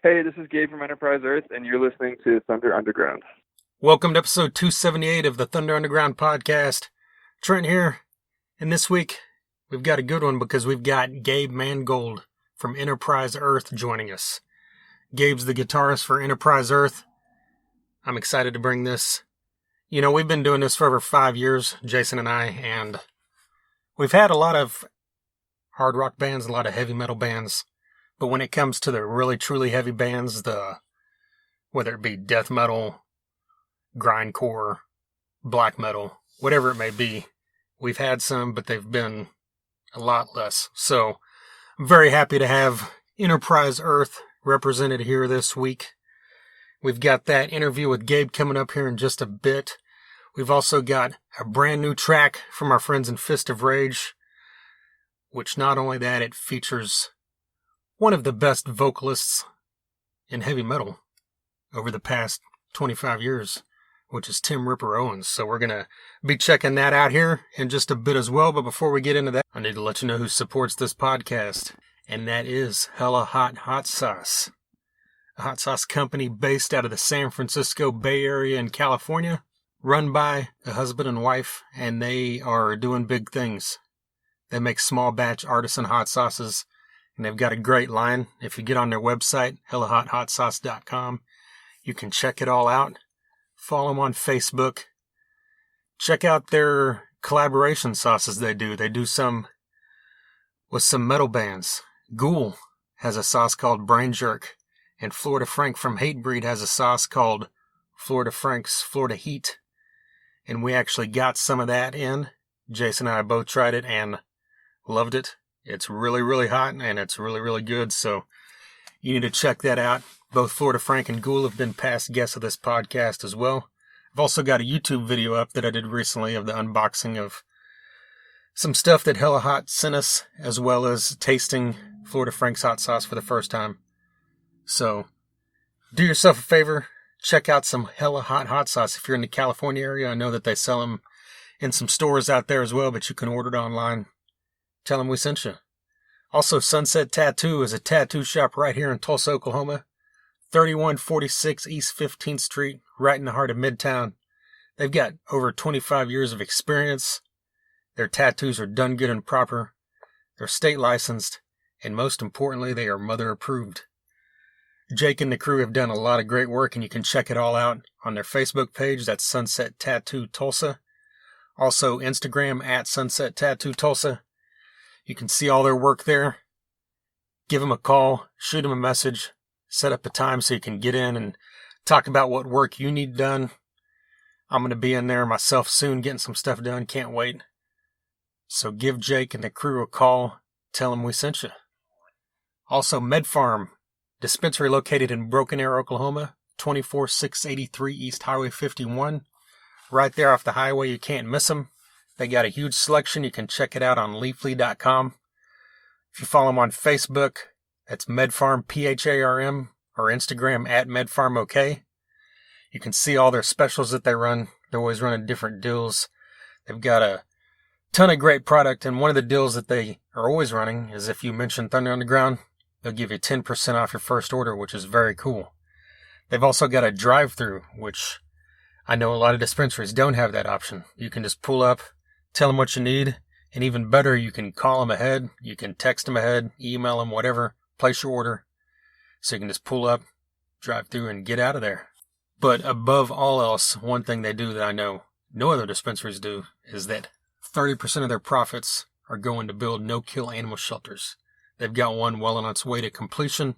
Hey, this is Gabe from Enterprise Earth, and you're listening to Thunder Underground. Welcome to episode 278 of the Thunder Underground podcast. Trent here, and this week we've got a good one because we've got Gabe Mangold from Enterprise Earth joining us. Gabe's the guitarist for Enterprise Earth. I'm excited to bring this. You know, we've been doing this for over 5 years, Jason and I, and we've had a lot of hard rock bands, a lot of heavy metal bands, but when it comes to the really truly heavy bands, whether it be death metal, grindcore, black metal, whatever it may be, we've had some, but they've been a lot less. So I'm very happy to have Enterprise Earth represented here this week. We've got that interview with Gabe coming up here in just a bit. We've also got a brand new track from our friends in Fist of Rage, which not only that, it features one of the best vocalists in heavy metal over the past 25 years, which is Tim Ripper Owens. So we're going to be checking that out here in just a bit as well. But before we get into that, I need to let you know who supports this podcast, and that is Hella Hot Hot Sauce, a hot sauce company based out of the San Francisco Bay Area in California, run by a husband and wife, and they are doing big things. They make small batch artisan hot sauces, and they've got a great line. If you get on their website, hellahothot.com, you can check it all out. Follow them on Facebook. Check out their collaboration sauces they do. They do some with some metal bands. Ghoul has a sauce called Brain Jerk, and Florida Frank from Hatebreed has a sauce called Florida Frank's Florida Heat. And we actually got some of that in. Jason and I both tried it and loved it. It's really, really hot, and it's really, really good, so you need to check that out. Both Florida Frank and Ghoul have been past guests of this podcast as well. I've also got a YouTube video up that I did recently of the unboxing of some stuff that Hella Hot sent us, as well as tasting Florida Frank's hot sauce for the first time. So, do yourself a favor, check out some Hella Hot hot sauce if you're in the California area. I know that they sell them in some stores out there as well, but you can order it online. Tell them we sent you. Also, Sunset Tattoo is a tattoo shop right here in Tulsa, Oklahoma. 3146 East 15th Street, right in the heart of Midtown. They've got over 25 years of experience. Their tattoos are done good and proper. They're state licensed. And most importantly, they are mother approved. Jake and the crew have done a lot of great work, and you can check it all out on their Facebook page. That's Sunset Tattoo Tulsa. Also, Instagram at Sunset Tattoo Tulsa. You can see all their work there. Give them a call, shoot them a message, set up a time so you can get in and talk about what work you need done. I'm going to be in there myself soon getting some stuff done. Can't wait. So give Jake and the crew a call. Tell them we sent you. Also, MedFarm, dispensary located in Broken Arrow, Oklahoma, 24683 East Highway 51. Right there off the highway. You can't miss them. They got a huge selection. You can check it out on leafly.com. If you follow them on Facebook, that's MedFarm, PHARM, or Instagram at MedFarmOK. You can see all their specials that they run. They're always running different deals. They've got a ton of great product, and one of the deals that they are always running is if you mention Thunder Underground, they'll give you 10% off your first order, which is very cool. They've also got a drive-through, which I know a lot of dispensaries don't have that option. You can just pull up, tell them what you need, and even better, you can call them ahead, you can text them ahead, email them, whatever, place your order, so you can just pull up, drive through, and get out of there. But above all else, one thing they do that I know no other dispensaries do is that 30% of their profits are going to build no-kill animal shelters. They've got one well on its way to completion,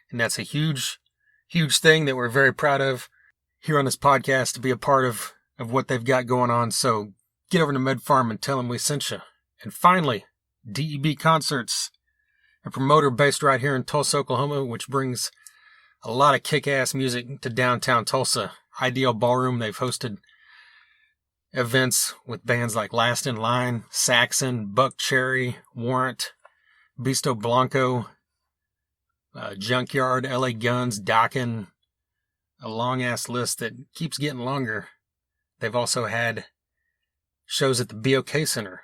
and that's a huge, huge thing that we're very proud of here on this podcast to be a part of what they've got going on. So get over to MedFarm and tell them we sent you. And finally, DEB Concerts, a promoter based right here in Tulsa, Oklahoma, which brings a lot of kick-ass music to downtown Tulsa. Ideal Ballroom, they've hosted events with bands like Last in Line, Saxon, Buck Cherry, Warrant, Bisto Blanco, Junkyard, LA Guns, Dokken, a long-ass list that keeps getting longer. They've also had shows at the BOK Center.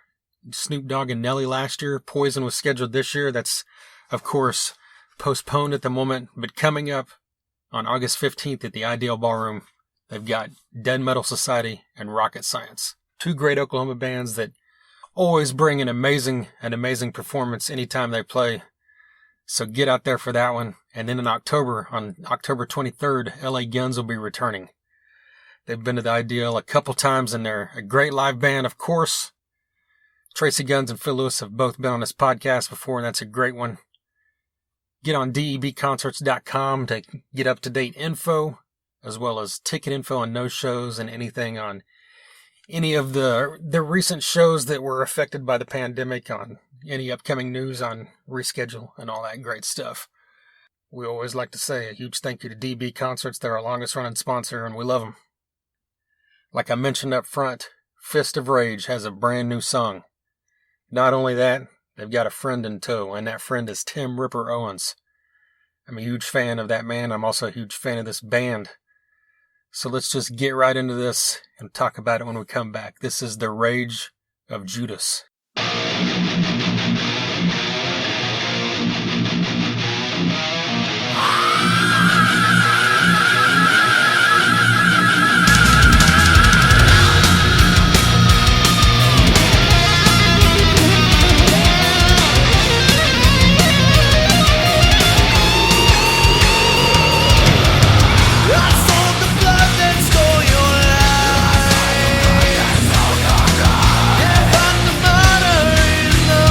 Snoop Dogg and Nelly last year. Poison was scheduled this year. That's, of course, postponed at the moment, but coming up on August 15th at the Ideal Ballroom, they've got Dead Metal Society and Rocket Science. Two great Oklahoma bands that always bring an amazing performance anytime they play. So get out there for that one. And then in October, on October 23rd, LA Guns will be returning. They've been to the Ideal a couple times, and they're a great live band, of course. Tracy Guns and Phil Lewis have both been on this podcast before, and that's a great one. Get on debconcerts.com to get up-to-date info, as well as ticket info on no shows and anything on any of the recent shows that were affected by the pandemic, on any upcoming news on reschedule and all that great stuff. We always like to say a huge thank you to DB Concerts. They're our longest running sponsor, and we love them. Like I mentioned up front, Fist of Rage has a brand new song. Not only that, they've got a friend in tow, and that friend is Tim Ripper Owens. I'm a huge fan of that man. I'm also a huge fan of this band. So let's just get right into this and talk about it when we come back. This is The Rage of Judas. Yeah, but the matter is the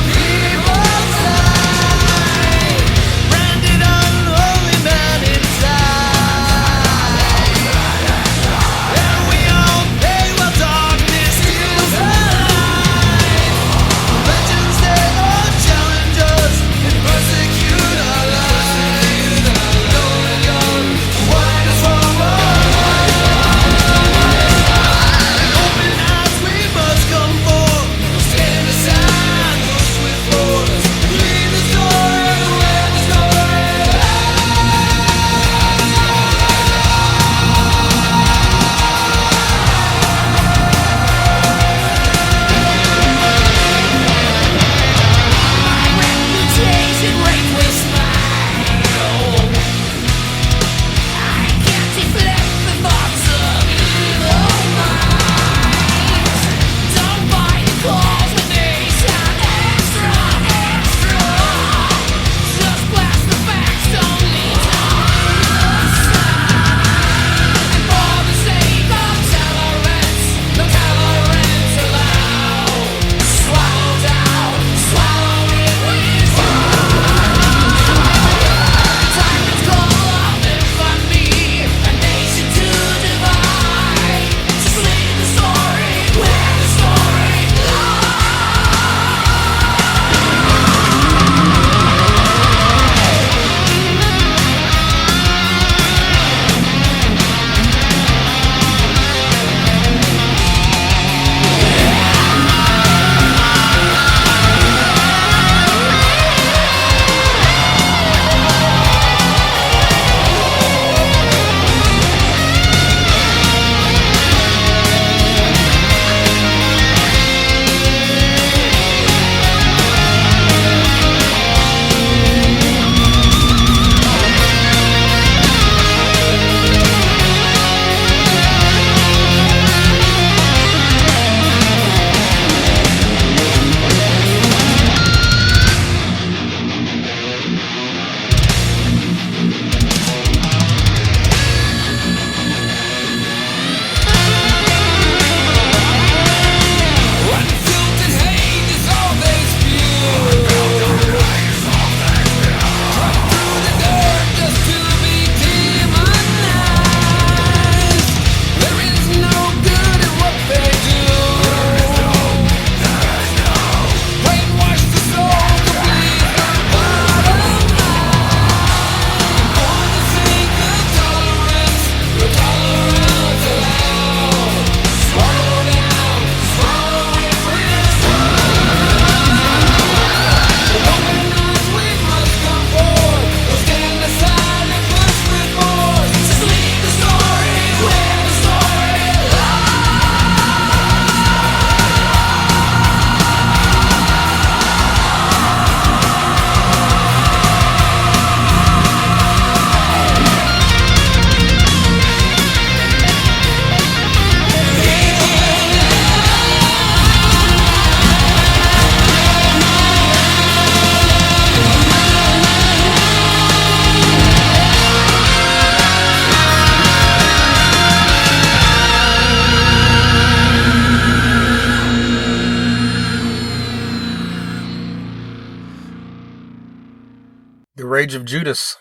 Rage of Judas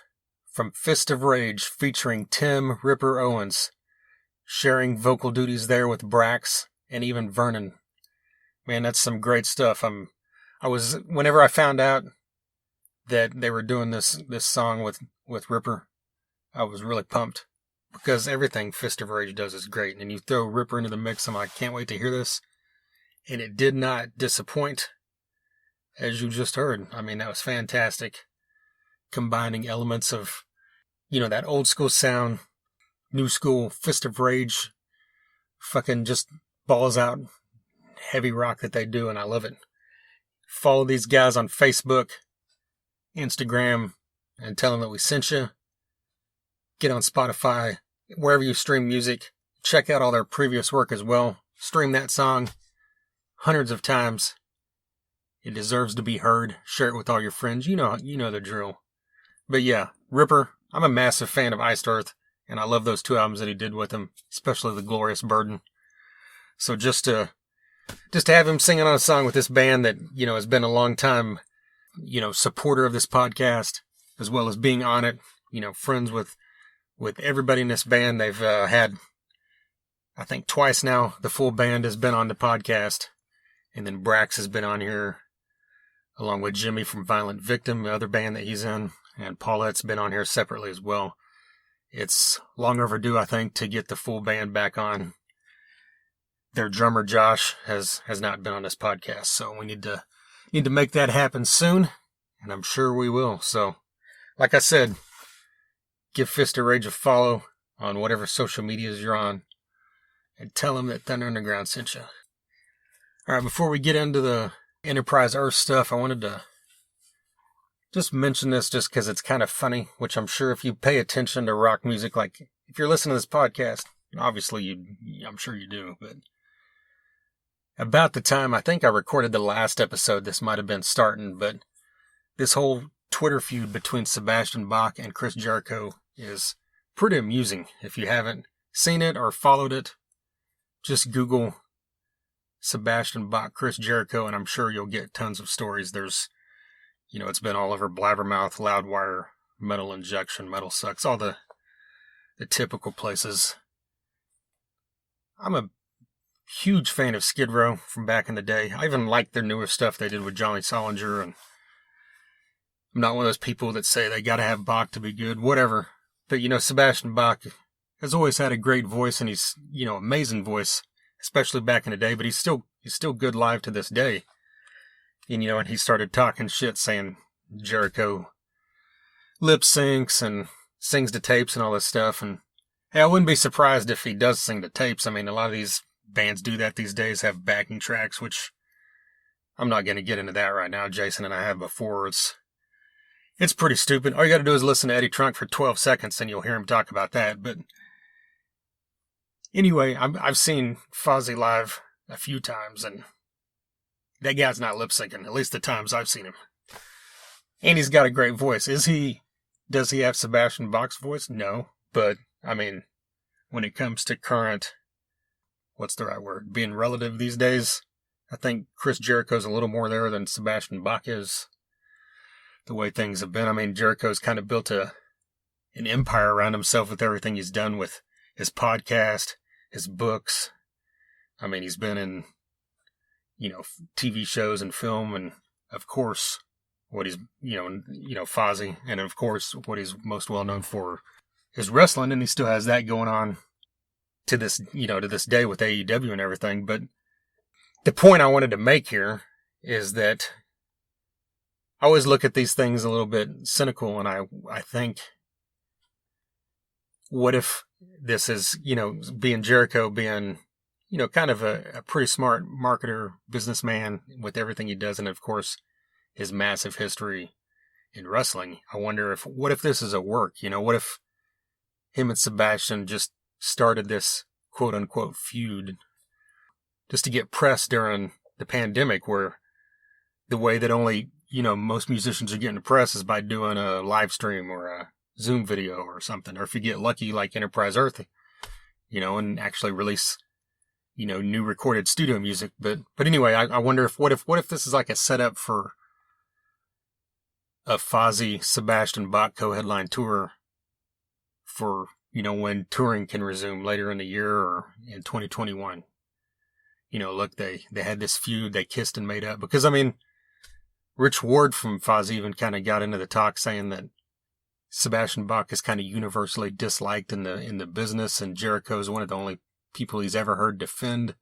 from Fist of Rage featuring Tim Ripper Owens, sharing vocal duties there with Brax and even Vernon. Man, that's some great stuff. Whenever I found out that they were doing this song with Ripper, I was really pumped because everything Fist of Rage does is great. And you throw Ripper into the mix, I'm like, can't wait to hear this. And it did not disappoint, as you just heard. I mean, that was fantastic. Combining elements of, that old school sound, new school Fist of Rage, fucking just balls out heavy rock that they do, and I love it. Follow these guys on Facebook, Instagram, and tell them that we sent you. Get on Spotify, wherever you stream music. Check out all their previous work as well. Stream that song hundreds of times. It deserves to be heard. Share it with all your friends. You know the drill. But yeah, Ripper, I'm a massive fan of Iced Earth, and I love those 2 albums that he did with him, especially The Glorious Burden. So just to have him singing on a song with this band that, has been a long time, supporter of this podcast, as well as being on it, friends with everybody in this band. They've had, I think, twice now, the full band has been on the podcast. And then Brax has been on here, along with Jimmy from Violent Victim, the other band that he's in. And Paulette's been on here separately as well. It's long overdue, I think, to get the full band back on. Their drummer, Josh, has not been on this podcast. So we need to make that happen soon. And I'm sure we will. So, like I said, give Fist of Rage a follow on whatever social medias you're on. And tell them that Thunder Underground sent you. All right, before we get into the Enterprise Earth stuff, I wanted to just mention this just because it's kind of funny, which I'm sure if you pay attention to rock music, like if you're listening to this podcast, obviously I'm sure you do, but about the time I think I recorded the last episode, this might have been starting, but this whole Twitter feud between Sebastian Bach and Chris Jericho is pretty amusing. If you haven't seen it or followed it, just Google Sebastian Bach, Chris Jericho, and I'm sure you'll get tons of stories. There's, it's been all over Blabbermouth, Loudwire, Metal Injection, Metal Sucks, all the typical places. I'm a huge fan of Skid Row from back in the day. I even like their newer stuff they did with Johnny Solinger, and I'm not one of those people that say they gotta have Bach to be good, whatever. But, Sebastian Bach has always had a great voice, and he's, amazing voice, especially back in the day, but he's still good live to this day. And, and he started talking shit, saying Jericho lip syncs and sings to tapes and all this stuff. And hey, I wouldn't be surprised if he does sing to tapes. I mean, a lot of these bands do that these days, have backing tracks, which I'm not going to get into that right now. Jason and I have before. It's pretty stupid. All you got to do is listen to Eddie Trunk for 12 seconds and you'll hear him talk about that. But anyway, I've seen Fozzy live a few times, and that guy's not lip syncing, at least the times I've seen him. And he's got a great voice. Does he have Sebastian Bach's voice? No. But, I mean, when it comes to current, what's the right word, being relative these days, I think Chris Jericho's a little more there than Sebastian Bach is. The way things have been. I mean, Jericho's kind of built an empire around himself with everything he's done with his podcast, his books. I mean, he's been in, TV shows and film, and of course, what he's, Fozzy, and of course, what he's most well known for is wrestling, and he still has that going on to this, to this day with AEW and everything. But the point I wanted to make here is that I always look at these things a little bit cynical, and I think, what if this is, being Jericho, being, kind of a pretty smart marketer, businessman with everything he does, and of course, his massive history in wrestling. I wonder what if this is a work? What if him and Sebastian just started this quote unquote feud just to get press during the pandemic, where the way that only, most musicians are getting press is by doing a live stream or a Zoom video or something. Or if you get lucky, like Enterprise Earth, and actually release, new recorded studio music. But anyway, I wonder what if this is like a setup for a Fozzy Sebastian Bach co-headline tour for, when touring can resume later in the year or in 2021. Look, they had this feud, they kissed and made up. Because, Rich Ward from Fozzy even kind of got into the talk saying that Sebastian Bach is kind of universally disliked in the business, and Jericho is one of the only people he's ever heard defend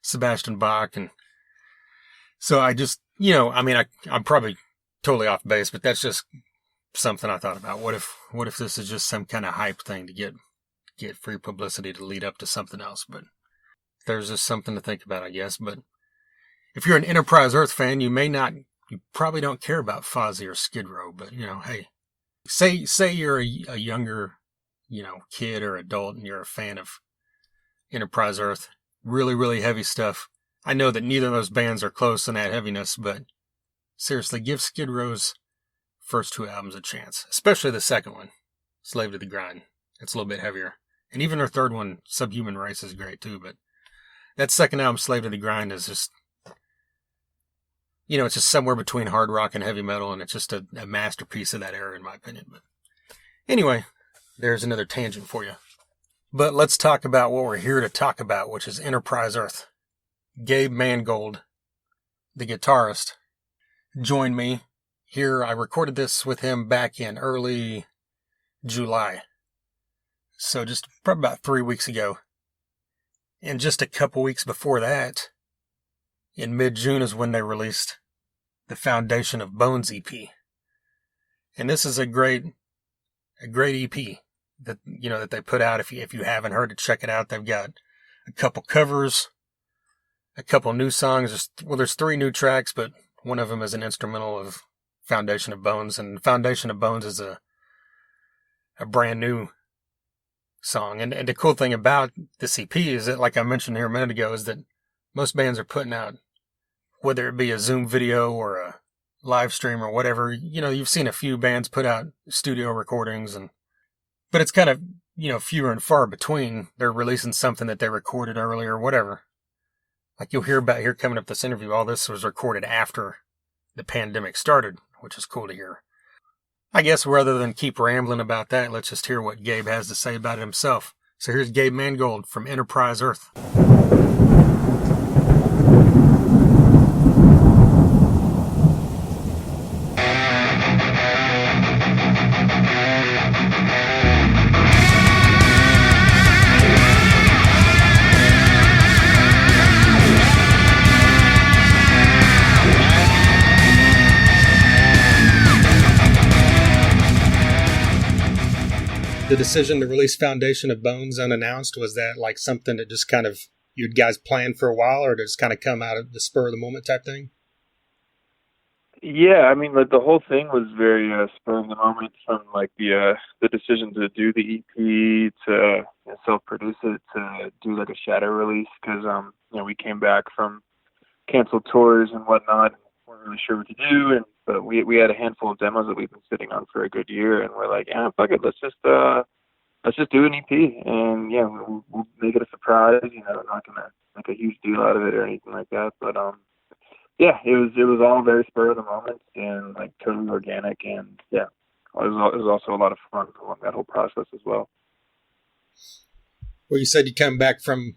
Sebastian Bach. And so I just, I'm probably totally off base, but that's just something I thought about. What if this is just some kind of hype thing to get free publicity to lead up to something else? But there's just something to think about, I guess. But if you're an Enterprise Earth fan, you probably don't care about Fozzy or Skid Row, but hey, say you're a younger, kid or adult and you're a fan of Enterprise Earth, really, really heavy stuff. I know that neither of those bands are close in that heaviness, but seriously, give Skid Row's first 2 albums a chance, especially the second one, Slave to the Grind. It's a little bit heavier. And even their third one, Subhuman Race, is great too, but that second album, Slave to the Grind, is just, it's just somewhere between hard rock and heavy metal, and it's just a masterpiece of that era, in my opinion. But anyway, there's another tangent for you. But let's talk about what we're here to talk about, which is Enterprise Earth. Gabe Mangold, the guitarist, joined me here. I recorded this with him back in early July. So just probably about 3 weeks ago. And just a couple weeks before that, in mid-June, is when they released the Foundation of Bones EP. And this is a great EP that, that they put out. If you haven't heard it, check it out. They've got a couple covers, a couple new songs. There's 3 new tracks, but one of them is an instrumental of Foundation of Bones. And Foundation of Bones is a brand new song. And the cool thing about this EP is that, like I mentioned here a minute ago, is that most bands are putting out, whether it be a Zoom video or a live stream or whatever, you've seen a few bands put out studio recordings, but it's kind of, fewer and far between. They're releasing something that they recorded earlier or whatever. Like you'll hear about here coming up this interview, all this was recorded after the pandemic started, which is cool to hear. I guess rather than keep rambling about that, let's just hear what Gabe has to say about it himself. So here's Gabe Mangold from Enterprise Earth. The decision to release Foundation of Bones unannounced, was that like something that just kind of you guys planned for a while, or did it just kind of come out of the spur of the moment type thing? Yeah, the whole thing was very spur of the moment, from the decision to do the EP to self-produce it to do like a shadow release, because we came back from canceled tours and whatnot, and weren't really sure what to do, but we had a handful of demos that we've been sitting on for a good year, and we're like, yeah, fuck it, let's just do an EP, and yeah, we'll make it a surprise. Not gonna make a huge deal out of it or anything like that, but yeah, it was all very spur of the moment and like totally organic, and yeah, it was also a lot of fun along that whole process as well. Well, you said you come back from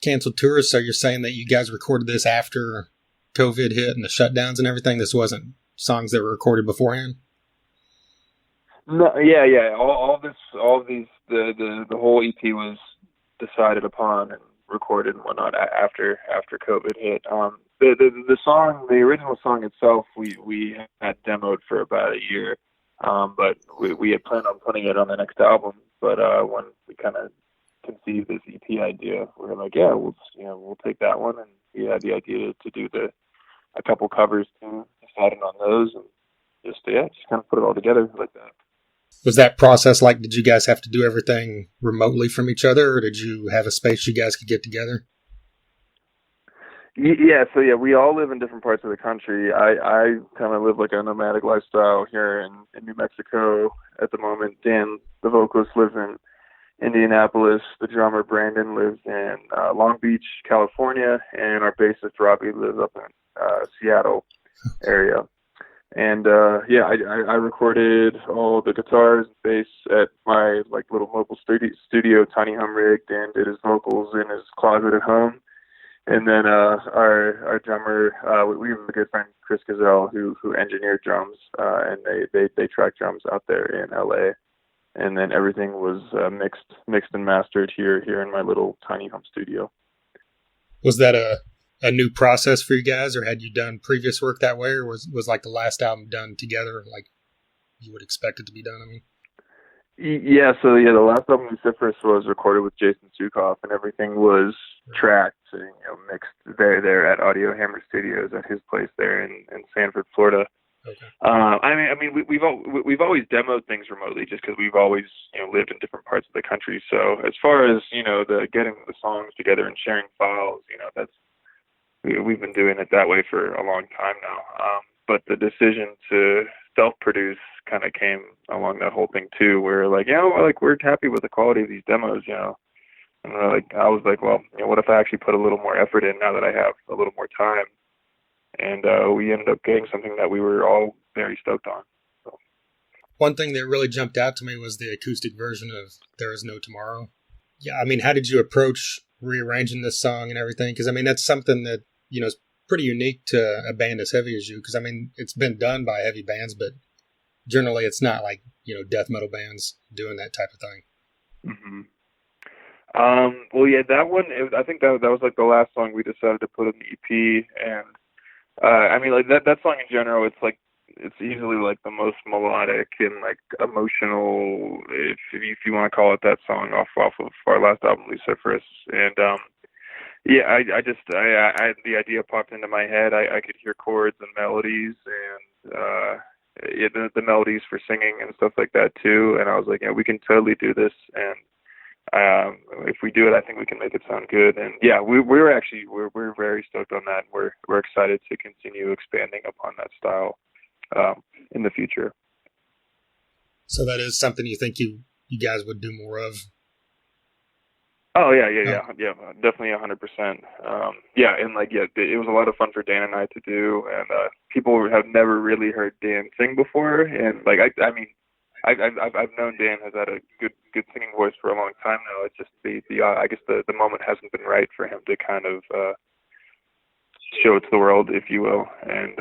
canceled tours, so you're saying that you guys recorded this after COVID hit and the shutdowns and everything? This wasn't songs that were recorded beforehand? No, yeah. All of these, the whole EP was decided upon and recorded and whatnot after COVID hit. The song, the original song itself, we had demoed for about a year, but we had planned on putting it on the next album. But when we kind of conceived this EP idea, we were like, yeah, we'll take that one, and we had the idea to do a couple covers too, decided on those, and just kind of put it all together like that. Was that process like, did you guys have to do everything remotely from each other, or did you have a space you guys could get together? Yeah, so we all live in different parts of the country. I kind of live like a nomadic lifestyle here in New Mexico at the moment. Dan, the vocalist, lives in Indianapolis. The drummer, Brandon, lives in Long Beach, California, and our bassist, Robbie, lives up in Seattle area. And yeah, I recorded all the guitars and bass at my like little mobile studio, tiny home rig. Dan did his vocals in his closet at home. And then our drummer, we have a good friend Chris Gazelle who engineered drums, and they track drums out there in LA. And then everything was mixed and mastered here in my little tiny home studio. Was that a new process for you guys, or had you done previous work that way, or was like the last album done together like you would expect it to be done? I mean, yeah. So yeah, the last album, Luciferus, was recorded with Jason Sukoff, and everything was tracked, mixed there at Audio Hammer Studios at his place there in Sanford, Florida. Okay. I mean, we've always demoed things remotely just because we've always lived in different parts of the country. So as far as the getting the songs together and sharing files, that's we've been doing it that way for a long time now. But the decision to self-produce kind of came along that whole thing too, where like we're happy with the quality of these demos, and I was like, well, what if I actually put a little more effort in now that I have a little more time? And we ended up getting something that we were all very stoked on. So. One thing that really jumped out to me was the acoustic version of There Is No Tomorrow. Yeah, I mean, how did you approach rearranging this song and everything? Because, I mean, that's something that, is pretty unique to a band as heavy as you. Because, I mean, it's been done by heavy bands, but generally it's not like, death metal bands doing that type of thing. Mm-hmm. Well, yeah, that one, I think that was like the last song we decided to put in the EP. And I mean, like that song in general, it's easily like the most melodic and like emotional, if you want to call it that song, off of our last album, Luciferus. And yeah, I the idea popped into my head. I could hear chords and melodies and the melodies for singing and stuff like that too. And I was like, we can totally do this. And if we do it, I think we can make it sound good. And yeah, we're very stoked on that. We're excited to continue expanding upon that style in the future. So that is something you think you guys would do more of? Oh yeah, definitely 100%. Yeah, and it was a lot of fun for Dan and I to do, and people have never really heard Dan sing before, and I mean. I've known Dan has had a good singing voice for a long time now. It's just I guess the moment hasn't been right for him to kind of show it to the world, if you will. And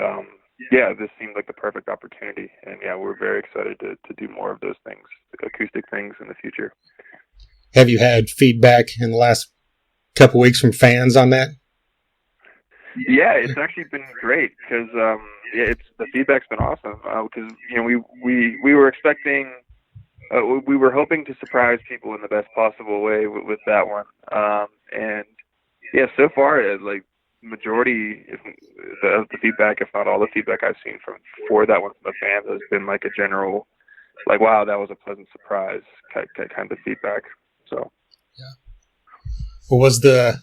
yeah, this seemed like the perfect opportunity. And yeah, we're very excited to do more of those things, acoustic things, in the future. Have you had feedback in the last couple weeks from fans on that? Yeah, it's actually been great because the feedback's been awesome. Because we were expecting, we were hoping to surprise people in the best possible way with that one. And yeah, so far, majority of the feedback, if not all the feedback I've seen for that one from the fans, has been like a general, like, wow, that was a pleasant surprise kind of feedback. So yeah. Well, was the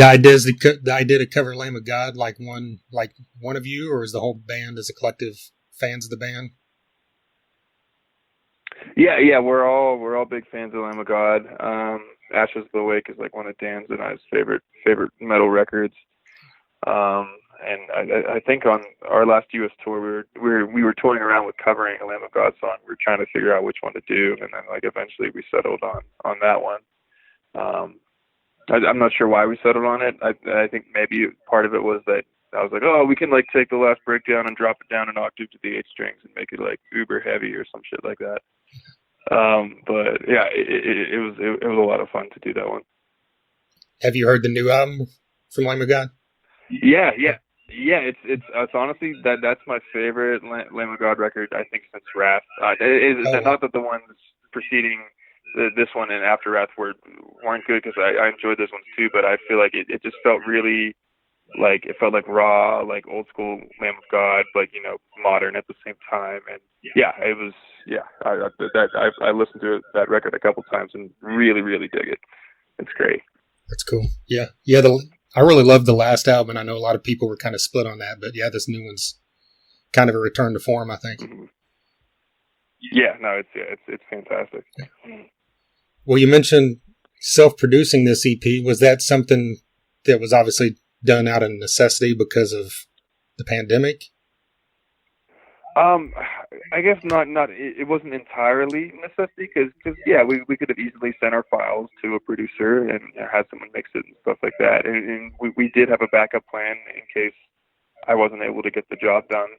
idea to cover Lamb of God like one of you, or is the whole band as a collective fans of the band? Yeah, we're all big fans of Lamb of God. Ashes of the Wake is like one of Dan's and I's favorite metal records. And I think on our last U.S. tour, we were toying around with covering a Lamb of God song. We were trying to figure out which one to do, and then eventually we settled on that one. I'm not sure why we settled on it. I think maybe part of it was that I was like, oh, we can take the last breakdown and drop it down an octave to the 8 strings and make it uber heavy or some shit like that. But yeah, it was a lot of fun to do that one. Have you heard the new album from Lamb of God? Yeah. It's honestly that's my favorite Lamb of God record, I think, since Wrath. Not that the ones preceding this one and After Wrath weren't good, because I enjoyed those ones too, but I feel like it just felt really it felt like raw, like old school Lamb of God, modern at the same time. And yeah, it was, I listened to that record a couple times and really, really dig it. It's great. That's cool. Yeah. I really loved the last album. I know a lot of people were kind of split on that, but yeah, this new one's kind of a return to form, I think. Mm-hmm. Yeah, no, it's fantastic. Yeah. Well, you mentioned self-producing this EP. Was that something that was obviously done out of necessity because of the pandemic? I guess not. It wasn't entirely necessity because yeah, we could have easily sent our files to a producer and had someone mix it and stuff like that. And we did have a backup plan in case I wasn't able to get the job done.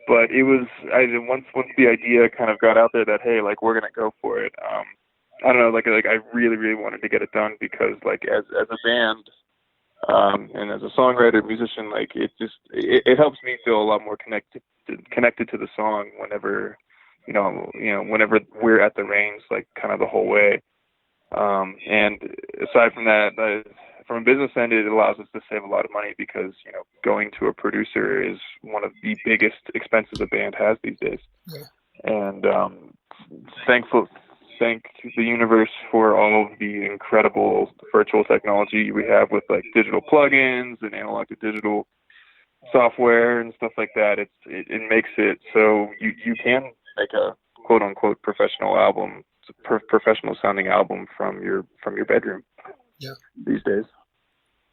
But it was once the idea kind of got out there that hey, like we're gonna go for it. I don't know, like I really wanted to get it done because like as a band. And as a songwriter, musician, like it helps me feel a lot more connected to the song whenever, whenever we're at the range, like kind of the whole way. And aside from that, from a business end, it allows us to save a lot of money because going to a producer is one of the biggest expenses a band has these days. Yeah. And thank the universe for all of the incredible virtual technology we have with like digital plugins and analog to digital software and stuff like that. It makes it so you can make a quote unquote professional album, professional sounding album from your bedroom. Yeah. These days.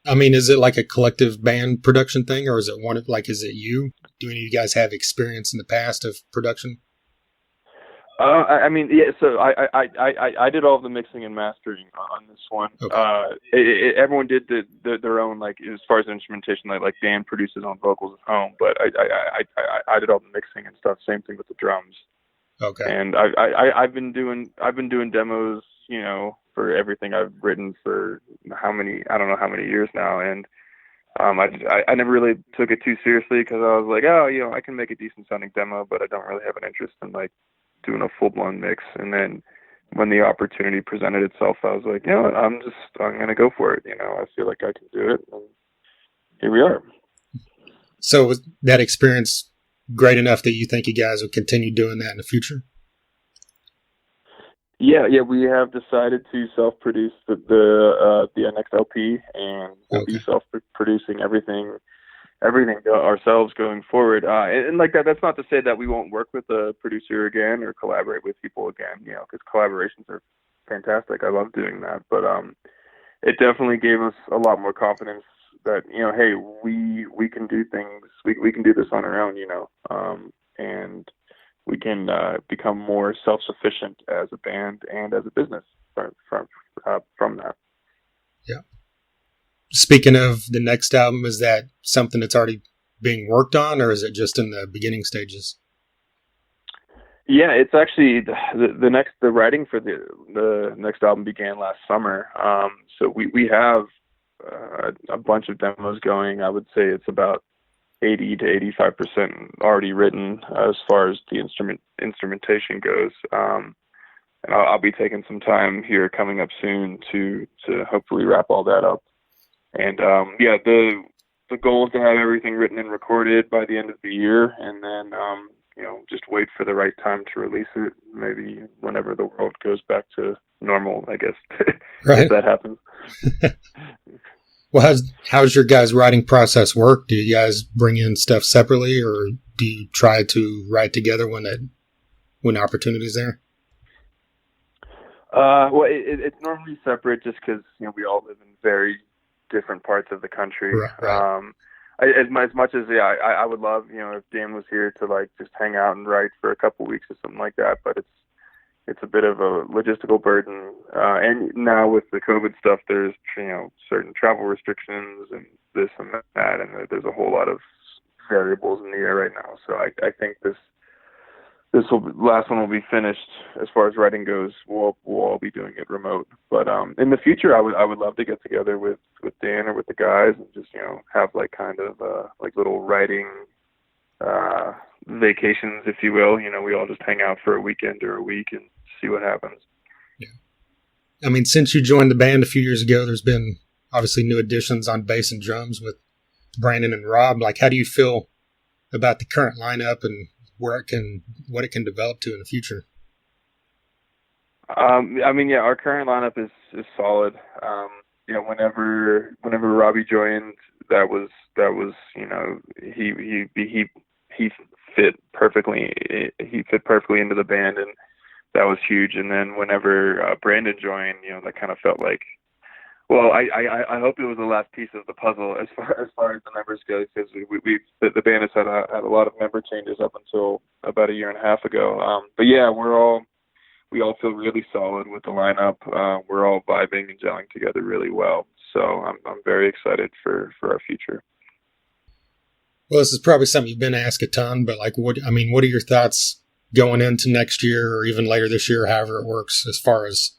I mean, is it like a collective band production thing, or is it is it you? Do any of you guys have experience in the past of production? I mean, yeah. So I did all of the mixing and mastering on this one. Okay. Everyone did their own, like as far as instrumentation, like Dan produced his own vocals at home, but I did all the mixing and stuff. Same thing with the drums. Okay. And I've been doing demos, for everything I've written for I don't know how many years now, and I never really took it too seriously because I was like, oh, I can make a decent sounding demo, but I don't really have an interest in like doing a full-blown mix. And then when the opportunity presented itself, I was like, I'm going to go for it. I feel like I can do it. And here we are. So was that experience great enough that you think you guys will continue doing that in the future? Yeah, we have decided to self-produce the next LP, and we'll be self-producing everything ourselves going forward. And like that, that's not to say that we won't work with a producer again or collaborate with people again, because collaborations are fantastic. I love doing that. But it definitely gave us a lot more confidence that, hey, we can do things. We can do this on our own, and we can become more self-sufficient as a band and as a business from that. Yeah. Speaking of the next album, is that something that's already being worked on, or is it just in the beginning stages? Yeah, it's actually the writing for the next album began last summer. So we have a bunch of demos going. I would say it's about 80 to 85% already written as far as the instrumentation goes. And I'll be taking some time here coming up soon to hopefully wrap all that up. And the goal is to have everything written and recorded by the end of the year, and then just wait for the right time to release it. Maybe whenever the world goes back to normal, I guess. Right. If that happens. Well, how's your guys' writing process work? Do you guys bring in stuff separately, or do you try to write together when opportunity is there? Well, it's normally separate just because we all live in very different parts of the country. Right. As much as I would love if Dan was here to like just hang out and write for a couple weeks or something like that, but it's a bit of a logistical burden. And now with the COVID stuff, there's certain travel restrictions and this and that, and there's a whole lot of variables in the air right now. So I think this last one will be finished as far as writing goes. We'll all be doing it remote, but in the future, I would love to get together with Dan or with the guys and just have like kind of like little writing vacations, if you will. We all just hang out for a weekend or a week and see what happens. Yeah, I mean, since you joined the band a few years ago, there's been obviously new additions on bass and drums with Brandon and Rob. Like, how do you feel about the current lineup and what it can develop to in the future? I mean, yeah, our current lineup is solid. Whenever Robbie joined, that was he fit perfectly. He fit perfectly into the band, and that was huge. And then whenever Brandon joined, that kind of felt like Well, I hope it was the last piece of the puzzle as far as the members go, because the band has had a lot of member changes up until about a year and a half ago. But yeah, we all feel really solid with the lineup. We're all vibing and gelling together really well. So I'm very excited for our future. Well, this is probably something you've been asked a ton, but like, what are your thoughts going into next year or even later this year, however it works, as far as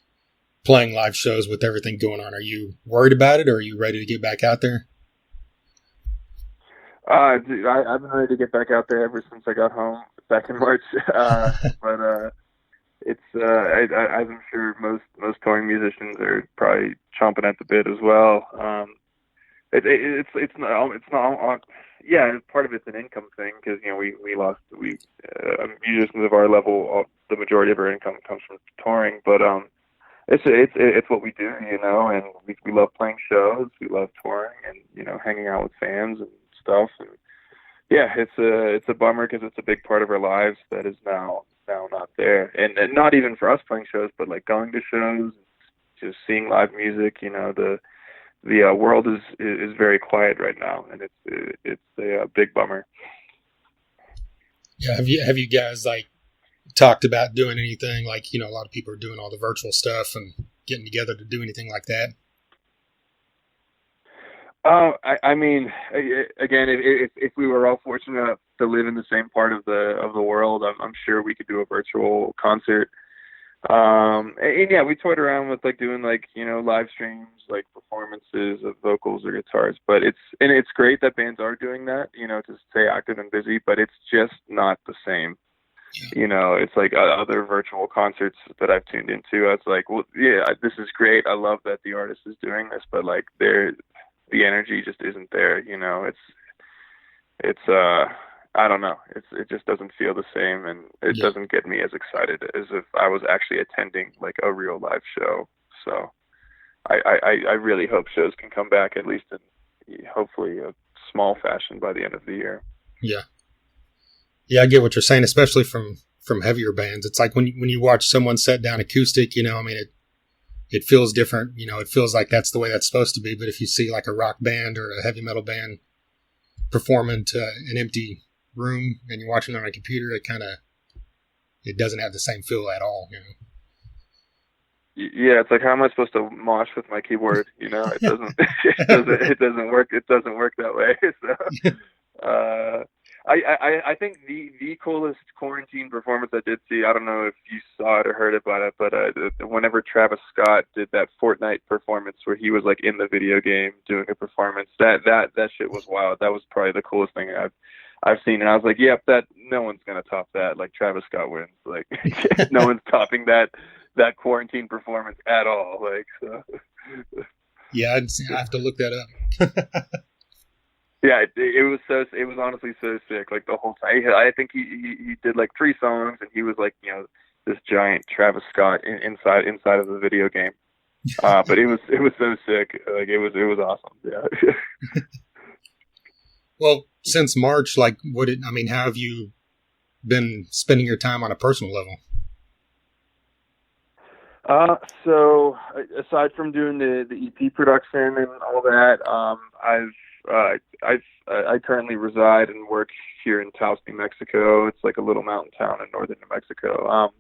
playing live shows with everything going on? Are you worried about it, or are you ready to get back out there? Dude, I've been ready to get back out there ever since I got home back in March. But it's I'm sure most touring musicians are probably chomping at the bit as well. It's not yeah, part of it's an income thing, because we musicians of our level, the majority of our income comes from touring, but it's what we do, and we love playing shows, we love touring, and hanging out with fans and stuff. And yeah, it's a bummer, because it's a big part of our lives that is now not there, and not even for us playing shows, but like going to shows, just seeing live music. The world is very quiet right now, and it's a big bummer. Yeah, have you guys like talked about doing anything, like a lot of people are doing all the virtual stuff and getting together to do anything like that? I mean, again, if we were all fortunate enough to live in the same part of the world, I'm sure we could do a virtual concert. And yeah, we toyed around with like doing like live streams, like performances of vocals or guitars. But it's great that bands are doing that, to stay active and busy. But it's just not the same. It's like other virtual concerts that I've tuned into. I was like, well, yeah, this is great. I love that the artist is doing this, but like the energy just isn't there. It's I don't know. It just doesn't feel the same, and it doesn't get me as excited as if I was actually attending like a real live show. So I really hope shows can come back, at least in hopefully a small fashion, by the end of the year. Yeah. Yeah, I get what you're saying, especially from heavier bands. It's like when you watch someone set down acoustic, it feels different. It feels like that's the way that's supposed to be. But if you see like a rock band or a heavy metal band performing to an empty room and you're watching it on a computer, it doesn't have the same feel at all. Yeah, it's like, how am I supposed to mosh with my keyboard? It doesn't it doesn't work. It doesn't work that way. So I think the coolest quarantine performance I did see, I don't know if you saw it or heard about it, but whenever Travis Scott did that Fortnite performance where he was like in the video game doing a performance, that shit was wild. That was probably the coolest thing I've seen, and I was like, yep, that no one's gonna top that. Like, Travis Scott wins. Like, no one's topping that quarantine performance at all. Like, so. Yeah, I have to look that up. Yeah, it was honestly so sick. Like, the whole time, I think he did like 3 songs, and he was like, this giant Travis Scott inside of the video game. But it was so sick. Like, it was awesome. Yeah. Well, since March, like, how have you been spending your time on a personal level? So aside from doing the EP production and all that, I currently reside and work here in Taos, New Mexico. It's like a little mountain town in northern New Mexico.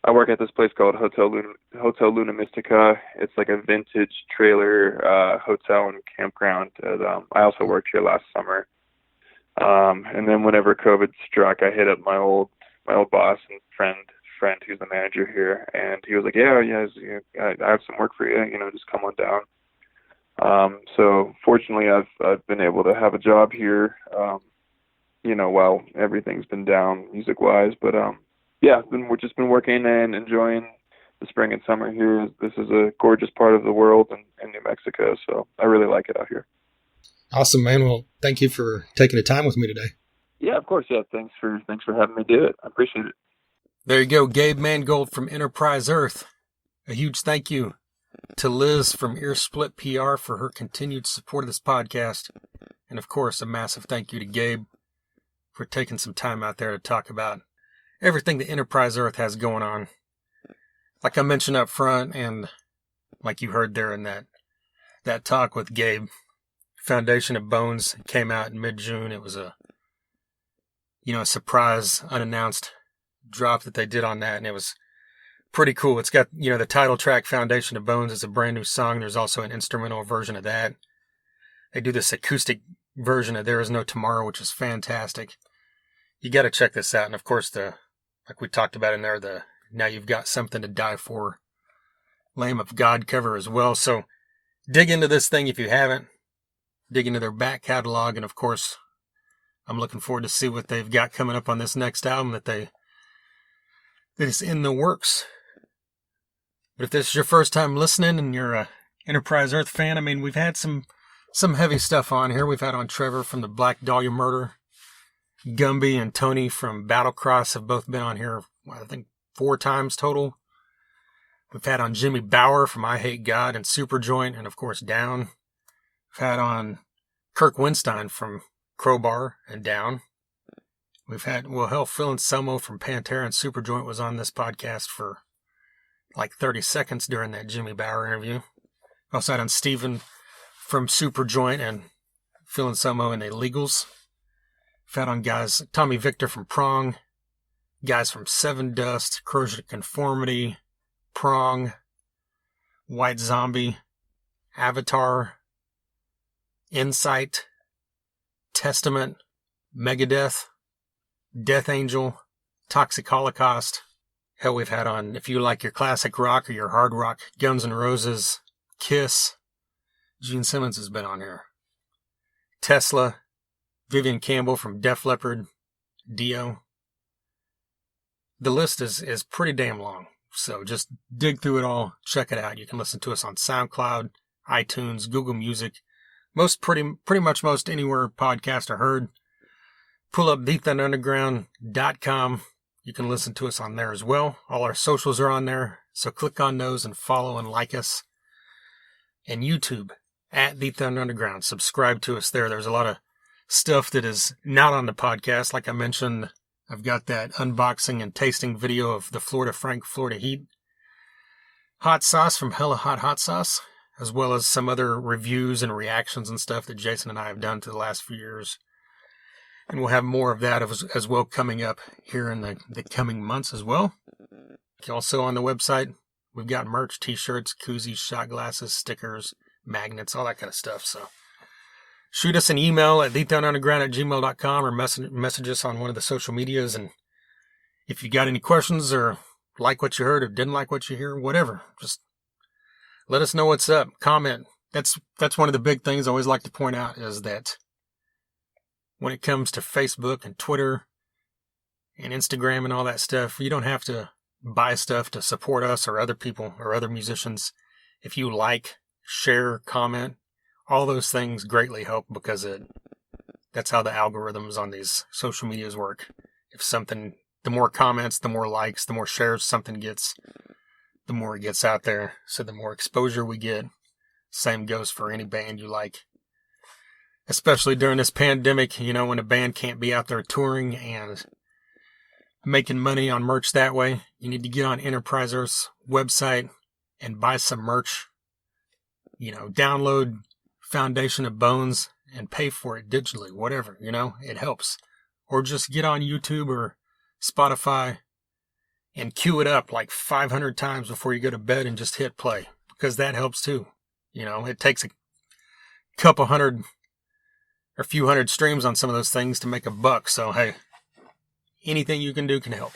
I work at this place called Hotel Luna Mystica. It's like a vintage trailer hotel and campground. And, I also worked here last summer. And then whenever COVID struck, I hit up my old boss and friend who's the manager here, and he was like, yeah, I have some work for you. Just come on down. So fortunately, I've been able to have a job here, while everything's been down music-wise. But yeah, we've just been working and enjoying the spring and summer here. This is a gorgeous part of the world in New Mexico, so I really like it out here. Awesome, man. Well, thank you for taking the time with me today. Yeah, of course. Yeah, thanks for having me do it. I appreciate it. There you go, Gabe Mangold from Enterprise Earth. A huge thank you to Liz from Earsplit PR for her continued support of this podcast. And of course, a massive thank you to Gabe for taking some time out there to talk about everything that Enterprise Earth has going on. Like I mentioned up front, and like you heard there in that that talk with Gabe. Foundation of Bones came out in mid-June. It was a surprise, unannounced drop that they did on that, and it was pretty cool. It's got, the title track, Foundation of Bones, is a brand new song. There's also an instrumental version of that. They do this acoustic version of There Is No Tomorrow, which is fantastic. You got to check this out. And of course, like we talked about in there, the Now You've Got Something to Die For Lamb of God cover as well. So dig into this thing if you haven't. Dig into their back catalog. And of course, I'm looking forward to see what they've got coming up on this next album that is in the works. But if this is your first time listening and you're a Enterprise Earth fan, I mean, we've had some heavy stuff on here. We've had on Trevor from the Black Dahlia Murder. Gumby and Tony from Battlecross have both been on here, I think, 4 times total. We've had on Jimmy Bauer from I Hate God and Superjoint, and of course Down. We've had on Kirk Winstein from Crowbar and Down. We've had, Phil Anselmo from Pantera and Superjoint was on this podcast for like 30 seconds during that Jimmy Bauer interview. Also had on Steven from Superjoint and Phil Anselmo and the Illegals. We've had on guys, Tommy Victor from Prong, guys from Seven Dust, Corrosion of Conformity, Prong, White Zombie, Avatar, Insight, Testament, Megadeth, Death Angel, Toxic Holocaust. Hell, we've had on, if you like your classic rock or your hard rock, Guns N' Roses, Kiss. Gene Simmons has been on here. Tesla, Vivian Campbell from Def Leppard, Dio. The list is pretty damn long, so just dig through it all, check it out. You can listen to us on SoundCloud, iTunes, Google Music, pretty much most anywhere podcasts are heard. Pull up thethunderunderground.com. You can listen to us on there as well. All our socials are on there, so click on those and follow and like us. And YouTube, at The Thunder Underground. Subscribe to us there. There's a lot of stuff that is not on the podcast. Like I mentioned, I've got that unboxing and tasting video of the Florida Frank Florida Heat hot sauce from Hella Hot Hot Sauce, as well as some other reviews and reactions and stuff that Jason and I have done to the last few years. And we'll have more of that as well coming up here in the coming months as well. Also on the website, we've got merch, t-shirts, koozies, shot glasses, stickers, magnets, all that kind of stuff. So shoot us an email at thethunderunderground@gmail.com or message us on one of the social medias. And if you got any questions or like what you heard or didn't like what you hear, whatever, just let us know what's up. Comment. That's one of the big things I always like to point out is that when it comes to Facebook and Twitter and Instagram and all that stuff, you don't have to buy stuff to support us or other people or other musicians. If you like, share, comment, all those things greatly help because that's how the algorithms on these social medias work. The more comments, the more likes, the more shares something gets, the more it gets out there. So the more exposure we get. Same goes for any band you like. Especially during this pandemic, when a band can't be out there touring and making money on merch that way, you need to get on Enterprise Earth's website and buy some merch. Download Foundation of Bones and pay for it digitally, whatever, it helps. Or just get on YouTube or Spotify and cue it up like 500 times before you go to bed and just hit play, because that helps too. It takes a couple hundred or a few hundred streams on some of those things to make a buck. So, hey, anything you can do can help.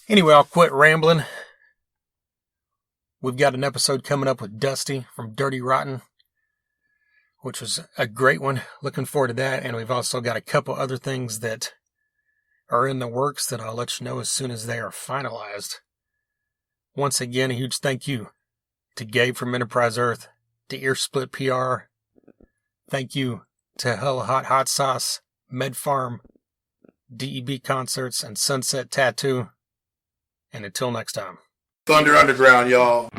Anyway, I'll quit rambling. We've got an episode coming up with Dusty from Dirty Rotten, which was a great one. Looking forward to that. And we've also got a couple other things that are in the works that I'll let you know as soon as they are finalized. Once again, a huge thank you to Gabe from Enterprise Earth, to Earsplit PR. Thank you to Hella Hot Hot Sauce, Med Farm, DEB Concerts, and Sunset Tattoo. And until next time. Thunder Underground, y'all.